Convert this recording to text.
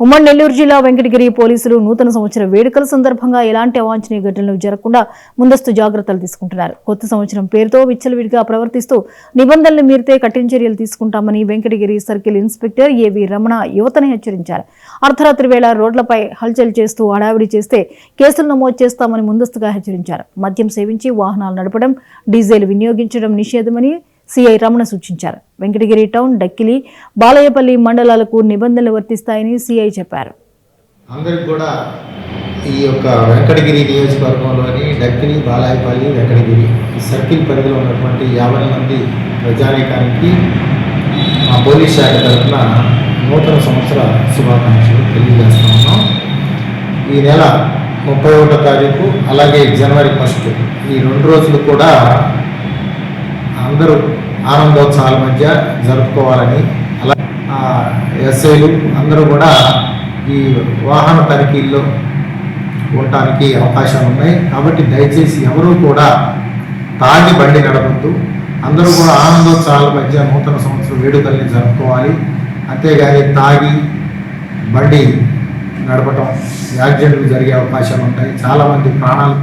ఉమ్మడి నెల్లూరు జిల్లా వెంకటగిరి పోలీసులు నూతన సంవత్సర వేడుకల సందర్భంగా ఎలాంటి అవాంఛనీయ ఘటనలు జరగకుండా ముందస్తు జాగ్రత్తలు తీసుకుంటున్నారు. కొత్త సంవత్సరం పేరుతో విచ్చలవిడిగా ప్రవర్తిస్తూ నిబంధనలు మీరితే కఠిన చర్యలు తీసుకుంటామని వెంకటగిరి సర్కిల్ ఇన్స్పెక్టర్ ఏవి రమణ యువతను హెచ్చరించారు. అర్ధరాత్రి వేళ రోడ్లపై హల్చల్ చేస్తూ హడావిడి చేస్తే కేసులు నమోదు చేస్తామని ముందస్తుగా హెచ్చరించారు. మద్యం సేవించి వాహనాలు నడపడం, డీజిల్ వినియోగించడం నిషేధమని సిఐ రమణ సూచించారు. వెంకటగిరి టౌన్, డక్కిలి, బాలయ్యపల్లి మండలాలకు నిబంధనలు వర్తిస్తాయని సిఐ చెప్పారు. అందరికి కూడా ఈ యొక్క వెంకటగిరి నియోజకవర్గంలోని డక్కిలి, బాలయ్యపల్లి, వెంకటగిరి ఈ సర్కిల్ పరిధిలో ఉన్నటువంటి 50 మంది ప్రజానీకానికి మా పోలీస్ శాఖ తరఫున నూతన సంవత్సర శుభాకాంక్షలు తెలియజేస్తా ఉన్నాం. ఈ నెల 31వ తారీఖు అలాగే జనవరి 1 ఈ 2 రోజులు కూడా అందరూ ఆనందోత్సవాల మధ్య జరుపుకోవాలని, అలా ఎస్ఐలు అందరూ కూడా ఈ వాహన తనిఖీల్లో ఉండటానికి అవకాశాలు ఉన్నాయి. కాబట్టి దయచేసి ఎవరూ కూడా తాగి బండి నడపద్దు. అందరూ కూడా ఆనందోత్సవాల మధ్య నూతన సంవత్సరం వేడుకల్ని జరుపుకోవాలి. అంతేగాని తాగి బండి నడపటం యాక్సిడెంట్లు జరిగే అవకాశాలు ఉంటాయి. చాలామంది ప్రాణాలు